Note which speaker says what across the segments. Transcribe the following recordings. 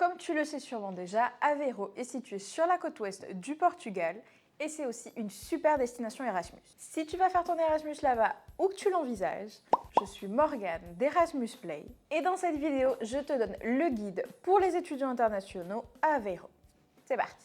Speaker 1: Comme tu le sais sûrement déjà, Aveiro est situé sur la côte ouest du Portugal et c'est aussi une super destination Erasmus. Si tu vas faire ton Erasmus là-bas ou que tu l'envisages, je suis Morgane d'Erasmus Play et dans cette vidéo, je te donne le guide pour les étudiants internationaux à Aveiro. C'est parti!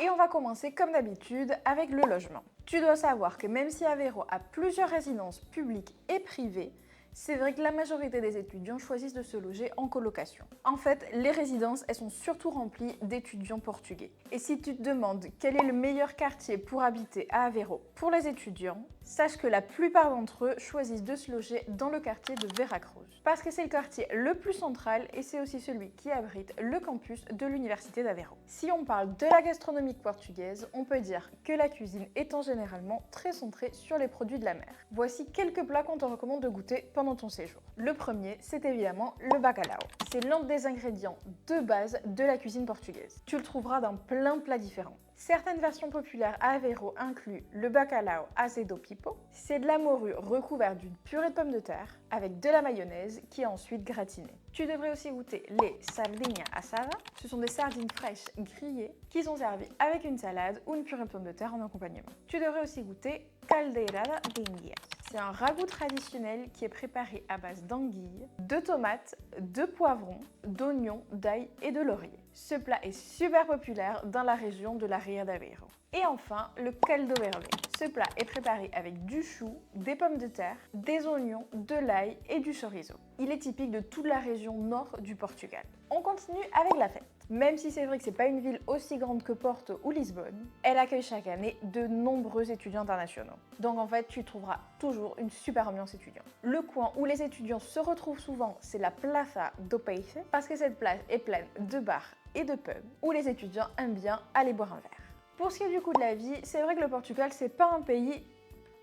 Speaker 1: Et on va commencer comme d'habitude avec le logement. Tu dois savoir que même si Aveiro a plusieurs résidences publiques et privées, c'est vrai que la majorité des étudiants choisissent de se loger en colocation. En fait, les résidences, elles sont surtout remplies d'étudiants portugais. Et si tu te demandes quel est le meilleur quartier pour habiter à Aveiro pour les étudiants, sache que la plupart d'entre eux choisissent de se loger dans le quartier de Veracruz. Parce que c'est le quartier le plus central et c'est aussi celui qui abrite le campus de l'université d'Aveiro. Si on parle de la gastronomie portugaise, on peut dire que la cuisine étant généralement très centrée sur les produits de la mer. Voici quelques plats qu'on te recommande de goûter pendant ton séjour. Le premier, c'est évidemment le bacalhau. C'est l'un des ingrédients de base de la cuisine portugaise. Tu le trouveras dans plein de plats différents. Certaines versions populaires à Aveiro incluent le bacalhau azedo pipo. C'est de la morue recouverte d'une purée de pommes de terre avec de la mayonnaise qui est ensuite gratinée. Tu devrais aussi goûter les sardinhas assada. Ce sont des sardines fraîches grillées qui sont servies avec une salade ou une purée de pommes de terre en accompagnement. Tu devrais aussi goûter caldeirada de enguias. C'est un ragoût traditionnel qui est préparé à base d'anguilles, de tomates, de poivrons, d'oignons, d'ail et de laurier. Ce plat est super populaire dans la région de la Ria d'Aveiro. Et enfin, le caldo verde. Ce plat est préparé avec du chou, des pommes de terre, des oignons, de l'ail et du chorizo. Il est typique de toute la région nord du Portugal. On continue avec la fête. Même si c'est vrai que c'est pas une ville aussi grande que Porto ou Lisbonne, elle accueille chaque année de nombreux étudiants internationaux. Donc en fait, tu trouveras toujours une super ambiance étudiante. Le coin où les étudiants se retrouvent souvent, c'est la Plaza do Peixe, parce que cette place est pleine de bars et de pubs où les étudiants aiment bien aller boire un verre. Pour ce qui est du coût de la vie, c'est vrai que le Portugal, c'est pas un pays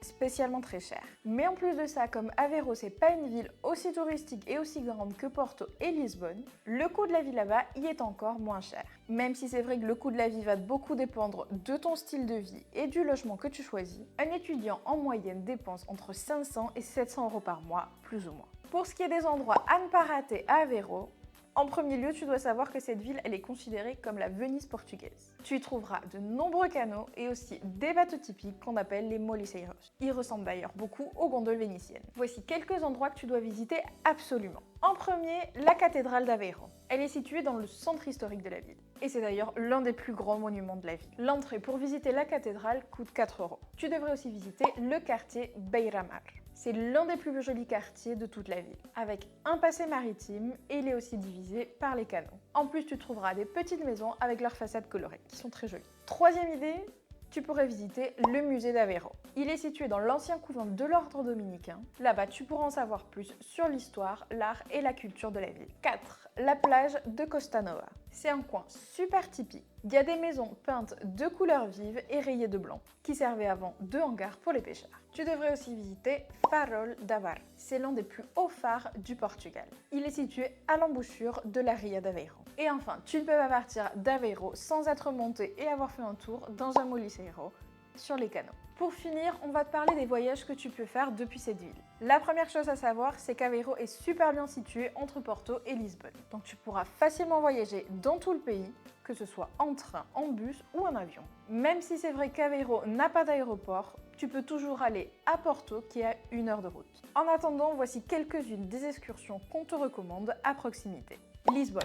Speaker 1: spécialement très cher. Mais en plus de ça, comme Aveiro, c'est pas une ville aussi touristique et aussi grande que Porto et Lisbonne, le coût de la vie là-bas y est encore moins cher. Même si c'est vrai que le coût de la vie va beaucoup dépendre de ton style de vie et du logement que tu choisis, un étudiant en moyenne dépense entre 500 et 700 euros par mois, plus ou moins. Pour ce qui est des endroits à ne pas rater à Aveiro, en premier lieu, tu dois savoir que cette ville, elle est considérée comme la Venise portugaise. Tu y trouveras de nombreux canaux et aussi des bateaux typiques qu'on appelle les moliceiros. Ils ressemblent d'ailleurs beaucoup aux gondoles vénitiennes. Voici quelques endroits que tu dois visiter absolument. En premier, la cathédrale d'Aveiro. Elle est située dans le centre historique de la ville. Et c'est d'ailleurs l'un des plus grands monuments de la ville. L'entrée pour visiter la cathédrale coûte 4 euros. Tu devrais aussi visiter le quartier Beira-Mar. C'est l'un des plus jolis quartiers de toute la ville, avec un passé maritime et il est aussi divisé par les canaux. En plus, tu trouveras des petites maisons avec leurs façades colorées, qui sont très jolies. Troisième idée, tu pourrais visiter le musée d'Aveiro. Il est situé dans l'ancien couvent de l'ordre dominicain. Là-bas, tu pourras en savoir plus sur l'histoire, l'art et la culture de la ville. 4. La plage de Costa Nova. C'est un coin super typique. Il y a des maisons peintes de couleurs vives et rayées de blanc, qui servaient avant de hangars pour les pêcheurs. Tu devrais aussi visiter Farol d'Avar. C'est l'un des plus hauts phares du Portugal. Il est situé à l'embouchure de la Ria d'Aveiro. Et enfin, tu ne peux pas partir d'Aveiro sans être monté et avoir fait un tour dans un moliceiro sur les canaux. Pour finir, on va te parler des voyages que tu peux faire depuis cette ville. La première chose à savoir, c'est qu'Aveiro est super bien situé entre Porto et Lisbonne. Donc tu pourras facilement voyager dans tout le pays, que ce soit en train, en bus ou en avion. Même si c'est vrai qu'Aveiro n'a pas d'aéroport, tu peux toujours aller à Porto qui est à 1 heure de route. En attendant, voici quelques-unes des excursions qu'on te recommande à proximité. Lisbonne.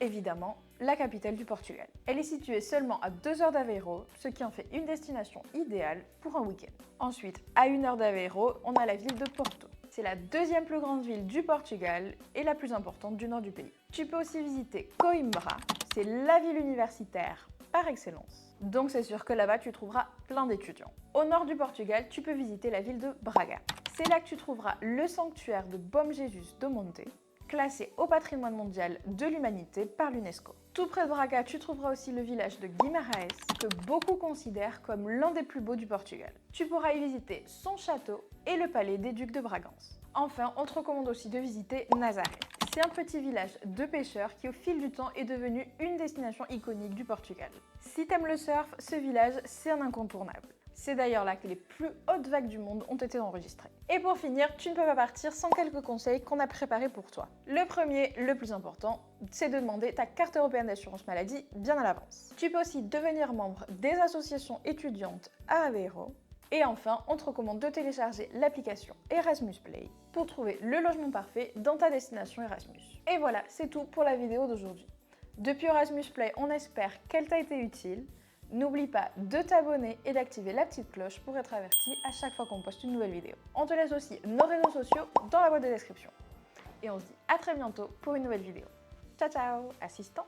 Speaker 1: Évidemment, la capitale du Portugal. Elle est située seulement à 2 heures d'Aveiro, ce qui en fait une destination idéale pour un week-end. Ensuite, à 1 heure d'Aveiro, on a la ville de Porto. C'est la deuxième plus grande ville du Portugal et la plus importante du nord du pays. Tu peux aussi visiter Coimbra, c'est la ville universitaire par excellence. Donc c'est sûr que là-bas, tu trouveras plein d'étudiants. Au nord du Portugal, tu peux visiter la ville de Braga. C'est là que tu trouveras le sanctuaire de Bom Jesus do Monte, classé au patrimoine mondial de l'humanité par l'UNESCO. Tout près de Braga, tu trouveras aussi le village de Guimarães, que beaucoup considèrent comme l'un des plus beaux du Portugal. Tu pourras y visiter son château et le palais des ducs de Bragance. Enfin, on te recommande aussi de visiter Nazaré. C'est un petit village de pêcheurs qui au fil du temps est devenu une destination iconique du Portugal. Si t'aimes le surf, ce village, c'est un incontournable. C'est d'ailleurs là que les plus hautes vagues du monde ont été enregistrées. Et pour finir, tu ne peux pas partir sans quelques conseils qu'on a préparés pour toi. Le premier, le plus important, c'est de demander ta carte européenne d'assurance maladie bien à l'avance. Tu peux aussi devenir membre des associations étudiantes à Aveiro. Et enfin, on te recommande de télécharger l'application Erasmus Play pour trouver le logement parfait dans ta destination Erasmus. Et voilà, c'est tout pour la vidéo d'aujourd'hui. Depuis Erasmus Play, on espère qu'elle t'a été utile. N'oublie pas de t'abonner et d'activer la petite cloche pour être averti à chaque fois qu'on poste une nouvelle vidéo. On te laisse aussi nos réseaux sociaux dans la boîte de description. Et on se dit à très bientôt pour une nouvelle vidéo. Ciao ciao, assistant!